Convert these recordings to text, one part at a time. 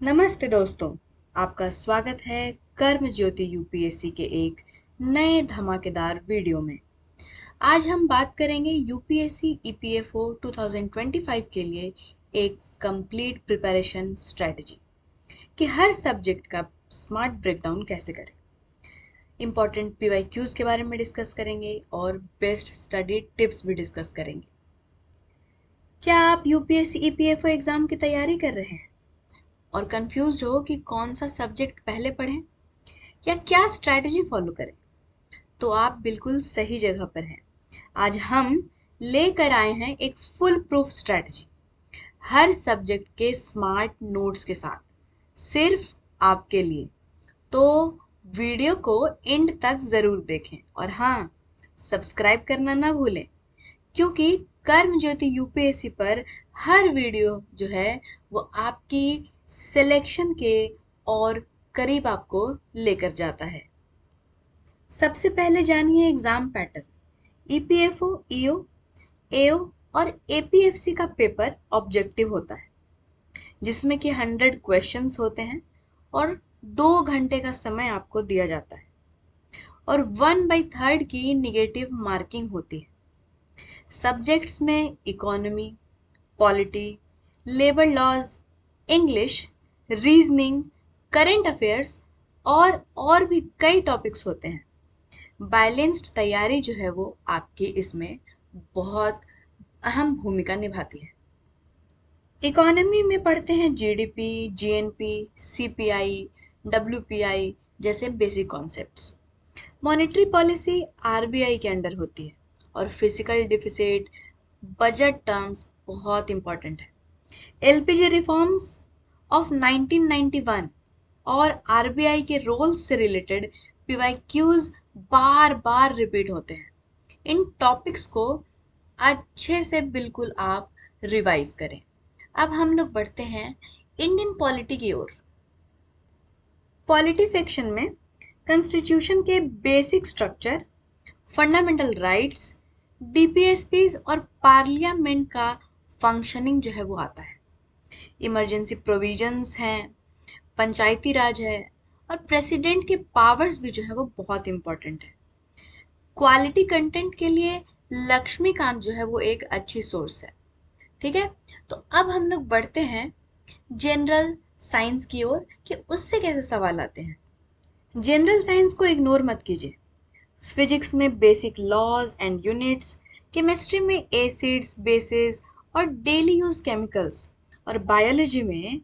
नमस्ते दोस्तों, आपका स्वागत है कर्म ज्योति यूपीएससी के एक नए धमाकेदार वीडियो में। आज हम बात करेंगे यूपीएससी ईपीएफओ 2025 के लिए एक कंप्लीट प्रिपरेशन स्ट्रेटजी कि हर सब्जेक्ट का स्मार्ट ब्रेकडाउन कैसे करें। इम्पॉर्टेंट पीवाईक्यूज के बारे में डिस्कस करेंगे और बेस्ट स्टडी टिप्स भी डिस्कस करेंगे। क्या आप यूपीएससी ईपीएफओ एग्जाम की तैयारी कर रहे हैं और कंफ्यूज हो कि कौन सा सब्जेक्ट पहले पढ़ें या क्या स्ट्रैटेजी फॉलो करें, तो आप बिल्कुल सही जगह पर हैं। आज हम लेकर आए हैं एक फुल प्रूफ स्ट्रैटेजी, हर सब्जेक्ट के स्मार्ट नोट्स के साथ, सिर्फ आपके लिए। तो वीडियो को एंड तक ज़रूर देखें और हाँ, सब्सक्राइब करना ना भूलें, क्योंकि कर्म ज्योति यूपीएससी पर हर वीडियो जो है वो आपकी सिलेक्शन के और करीब आपको लेकर जाता है। सबसे पहले जानिए एग्जाम पैटर्न। ईपीएफओ, ईओ, एओ और एपीएफसी का पेपर ऑब्जेक्टिव होता है, जिसमें कि 100 क्वेश्चंस होते हैं और 2 घंटे का समय आपको दिया जाता है और 1/3 की निगेटिव मार्किंग होती है। सब्जेक्ट्स में economy, polity, labour laws, English, reasoning, current affairs और भी कई टॉपिक्स होते हैं। बैलेंस्ड तैयारी जो है वो आपकी इसमें बहुत अहम भूमिका निभाती है। इकोनॉमी में पढ़ते हैं जीडीपी, जीएनपी, सीपीआई, डब्ल्यूपीआई जैसे basic concepts. Monetary policy RBI के अंडर होती है और फिजिकल डिफिसिट, बजट टर्म्स बहुत इंपॉर्टेंट है। एलपीजी रिफॉर्म्स ऑफ 1991 और आरबीआई के रोल्स से रिलेटेड पीवाईक्यूज बार बार रिपीट होते हैं। इन टॉपिक्स को अच्छे से बिल्कुल आप रिवाइज करें। अब हम लोग बढ़ते हैं इंडियन पॉलिटी की ओर। पॉलिटी सेक्शन में कॉन्स्टिट्यूशन के basic structure, fundamental rights, DPSPs और पार्लियामेंट का फंक्शनिंग जो है वो आता है। इमरजेंसी प्रोविजंस हैं, पंचायती राज है और प्रेसिडेंट के पावर्स भी जो है वो बहुत इंपॉर्टेंट है। क्वालिटी कंटेंट के लिए लक्ष्मीकांत जो है वो एक अच्छी सोर्स है। ठीक है, तो अब हम लोग बढ़ते हैं जनरल साइंस की ओर कि उससे कैसे सवाल आते हैं। जनरल साइंस को इग्नोर मत कीजिए। फिजिक्स में basic laws and units, chemistry में एसिड्स, बेसिस और डेली यूज केमिकल्स और बायोलॉजी में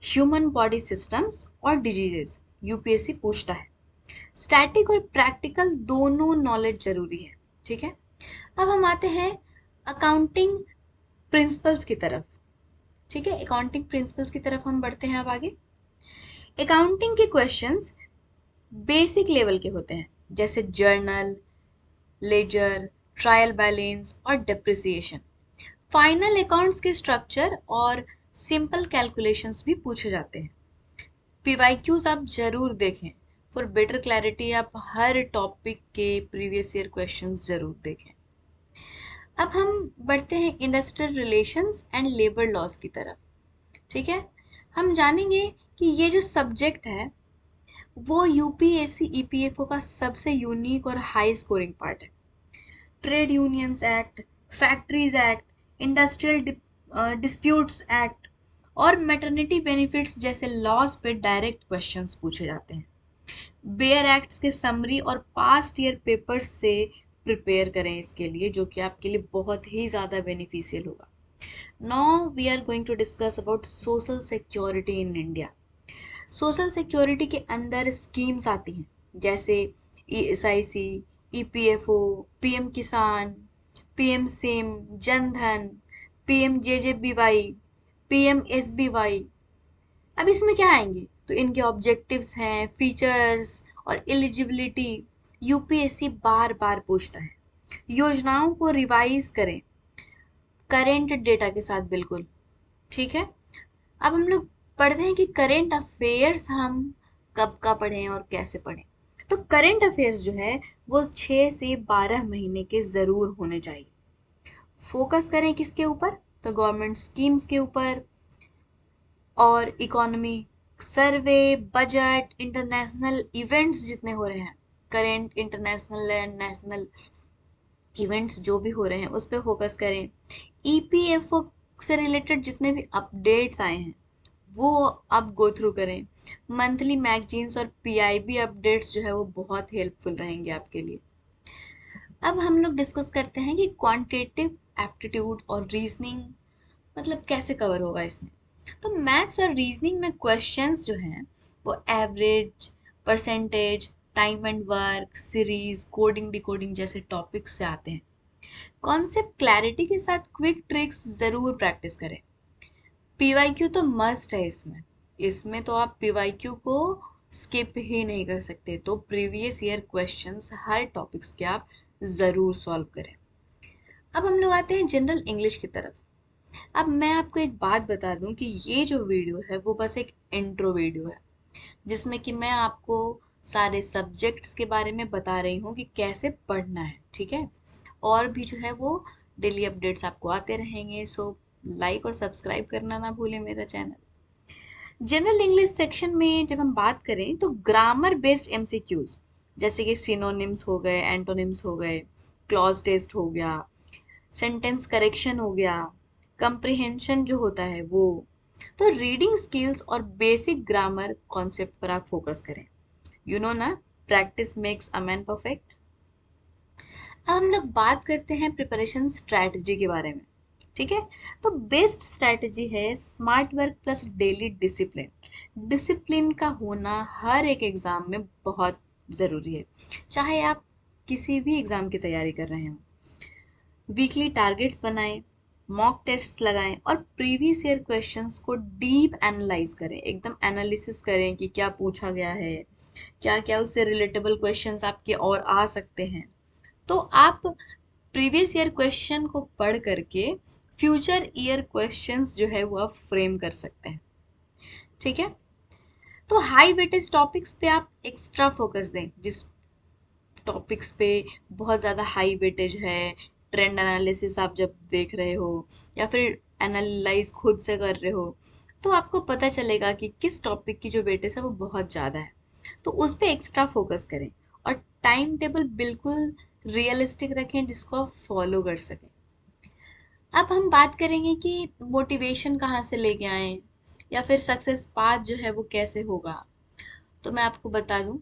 ह्यूमन बॉडी सिस्टम्स और डिजीजेस यूपीएससी पूछता है। स्टैटिक और प्रैक्टिकल दोनों नॉलेज जरूरी है। ठीक है, अब हम आते हैं अकाउंटिंग प्रिंसिपल्स की तरफ। ठीक है, अकाउंटिंग प्रिंसिपल्स की तरफ हम बढ़ते हैं अब आगे। अकाउंटिंग के क्वेश्चंस बेसिक लेवल के होते हैं, जैसे जर्नल, लेजर, ट्रायल बैलेंस और डेप्रिसिएशन। फाइनल अकाउंट्स के स्ट्रक्चर और सिंपल कैलकुलेशंस भी पूछे जाते हैं। पीवाईक्यूज आप जरूर देखें। फॉर बेटर क्लैरिटी आप हर टॉपिक के प्रीवियस ईयर क्वेश्चंस जरूर देखें। अब हम बढ़ते हैं industrial relations and labour laws की तरफ। ठीक है, हम जानेंगे कि ये जो सब्जेक्ट है वो यूपीएससी ईपीएफओ का सबसे यूनिक और हाई स्कोरिंग पार्ट है। Trade unions act, factories act, industrial disputes act और मैटरनिटी बेनिफिट्स जैसे लॉज पे डायरेक्ट क्वेश्चंस पूछे जाते हैं। बेयर एक्ट्स के समरी और पास्ट ईयर पेपर्स से प्रिपेयर करें इसके लिए, जो कि आपके लिए बहुत ही ज़्यादा बेनिफिशियल होगा। Now we are going to discuss about social security in India. Social security के अंदर स्कीम्स आती हैं, जैसे ESIC, EPFO, PM Kisan, PM सिम, जन धन, पीएम जेजेबीवाई, पीएम एसबीवाई। अब इसमें क्या आएंगे, तो इनके ऑब्जेक्टिव्स हैं, फीचर्स और एलिजिबिलिटी यूपीएससी बार बार पूछता है। योजनाओं को रिवाइज करें करेंट डेटा के साथ, बिल्कुल। ठीक है, अब हम लोग पढ़ते हैं कि करेंट अफेयर्स हम कब का पढ़ें और कैसे पढ़ें। तो करेंट अफेयर्स जो है वो 6 से 12 महीने के ज़रूर होने चाहिए। फोकस करें किसके ऊपर, तो गवर्नमेंट स्कीम्स के ऊपर और इकोनॉमी, सर्वे, बजट, इंटरनेशनल इवेंट्स जितने हो रहे हैं, current international and national events जो भी हो रहे हैं उस पर फोकस करें। ईपीएफओ से रिलेटेड जितने भी अपडेट्स आए हैं वो आप गो थ्रू करें। मंथली मैगजीन्स और पीआईबी अपडेट्स जो है वो बहुत हेल्पफुल रहेंगे आपके लिए। अब हम लोग डिस्कस करते हैं कि क्वांटिटेटिव एप्टीट्यूड और रीजनिंग मतलब कैसे कवर होगा इसमें। तो मैथ्स और रीजनिंग में क्वेश्चंस जो हैं वो average, percentage, time and work, series, coding decoding जैसे टॉपिक्स से आते हैं। कॉन्सेप्ट क्लैरिटी के साथ क्विक ट्रिक्स ज़रूर प्रैक्टिस करें। पीवाईक्यू तो मस्ट है इसमें। इसमें तो आप पीवाईक्यू को स्किप ही नहीं कर सकते। तो प्रीवियस ईयर क्वेश्चंस हर टॉपिक्स के आप ज़रूर सॉल्व करें। अब हम लोग आते हैं जनरल इंग्लिश की तरफ। अब मैं आपको एक बात बता दूं कि ये जो वीडियो है वो बस एक इंट्रो वीडियो है, जिसमें कि मैं आपको सारे सब्जेक्ट्स के बारे में बता रही हूँ कि कैसे पढ़ना है, ठीक है। और भी जो है वो डेली अपडेट्स आपको आते रहेंगे। सो लाइक और सब्सक्राइब करना ना भूलें मेरा चैनल। जनरल इंग्लिश सेक्शन में जब हम बात करें तो ग्रामर बेस्ड एमसीक्यूज जैसे कि सिनोनिम्स हो गए, एंटोनिम्स हो गए, क्लॉज टेस्ट हो गया, सेंटेंस करेक्शन हो गया, कंप्रिहेंशन जो होता है वो, तो रीडिंग स्किल्स और बेसिक ग्रामर कॉन्सेप्ट पर आप फोकस करें। यू नो ना, practice makes a man perfect. अब हम लोग बात करते हैं प्रिपरेशन स्ट्रैटेजी के बारे में, ठीक है। तो बेस्ट स्ट्रैटेजी है smart work plus daily discipline. Discipline का होना हर एक एग्जाम में बहुत ज़रूरी है, चाहे आप किसी भी एग्जाम की तैयारी कर रहे हो। वीकली टारगेट्स बनाएं, मॉक टेस्ट्स लगाएं और प्रीवियस ईयर क्वेश्चंस को डीप एनालाइज करें, एकदम एनालिसिस करें कि क्या पूछा गया है, क्या क्या उससे रिलेटेबल क्वेश्चंस आपके और आ सकते हैं। तो आप प्रीवियस ईयर क्वेश्चन को पढ़ करके फ्यूचर ईयर क्वेश्चंस जो है वो आप फ्रेम कर सकते हैं, ठीक है। तो हाई वेटेज टॉपिक्स पे आप एक्स्ट्रा फोकस दें, जिस टॉपिक्स पे बहुत ज़्यादा हाई वेटेज है, ट्रेंड एनालिसिस आप जब देख रहे हो या फिर एनालाइज खुद से कर रहे हो, तो आपको पता चलेगा कि किस टॉपिक की जो वेटेज है वो बहुत ज़्यादा है। तो उस पर एक्स्ट्रा फोकस करें और टाइम टेबल बिल्कुल रियलिस्टिक रखें जिसको आप फॉलो कर सकें। अब हम बात करेंगे कि मोटिवेशन कहाँ से लेके आएं या फिर सक्सेस पाथ जो है वो कैसे होगा। तो मैं आपको बता दूं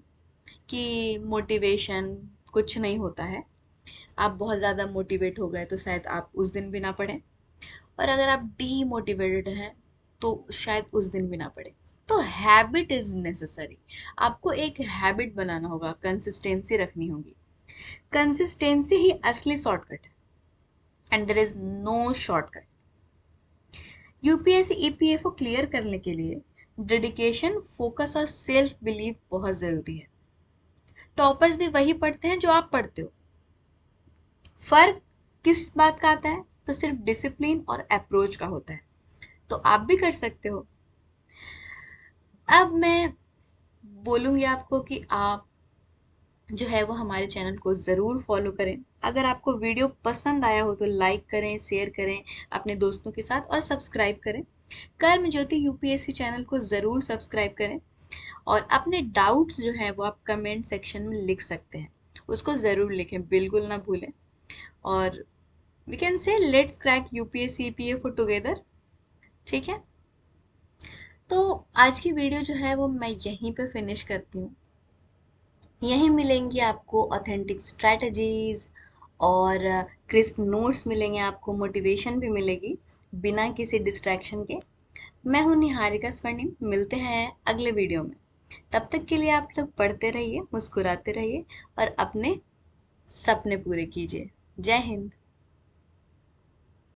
कि मोटिवेशन कुछ नहीं होता है। आप बहुत ज़्यादा मोटिवेट हो गए तो शायद आप उस दिन भी ना पढ़ें, और अगर आप डीमोटिवेटेड हैं तो शायद उस दिन भी ना पढ़ें। तो हैबिट इज़ नेसेसरी। आपको एक हैबिट बनाना होगा, कंसिस्टेंसी रखनी होगी। कंसिस्टेंसी ही असली शॉर्टकट है and there is no shortcut. UPSC EPFO clear करने के लिए डेडिकेशन, फोकस और सेल्फ बिलीव बहुत ज़रूरी है। टॉपर्स भी वही पढ़ते हैं जो आप पढ़ते हो। फर्क किस बात का आता है? तो सिर्फ डिसिप्लिन और अप्रोच का होता है। तो आप भी कर सकते हो। अब मैं बोलूँगी आपको कि आप जो है वो हमारे चैनल को ज़रूर फॉलो करें। अगर आपको वीडियो पसंद आया हो तो लाइक करें, शेयर करें अपने दोस्तों के साथ और सब्सक्राइब करें। कर्म ज्योति यूपीएससी चैनल को ज़रूर सब्सक्राइब करें और अपने डाउट्स जो हैं वो आप कमेंट सेक्शन में लिख सकते हैं। उसको ज़रूर लिखें, बिल्कुल ना भूलें। और we can say let's crack UPSC EPFO together, ठीक है। तो आज की वीडियो जो है वो मैं यहीं पे फिनिश करती हूँ। यहीं मिलेंगी आपको ऑथेंटिक स्ट्रैटेजीज और क्रिस्प नोट्स मिलेंगे, आपको मोटिवेशन भी मिलेगी बिना किसी डिस्ट्रैक्शन के। मैं हूँ निहारिका स्वर्णिम, मिलते हैं अगले वीडियो में। तब तक के लिए आप लोग पढ़ते रहिए, मुस्कुराते रहिए और अपने सपने पूरे कीजिए। जय हिंद।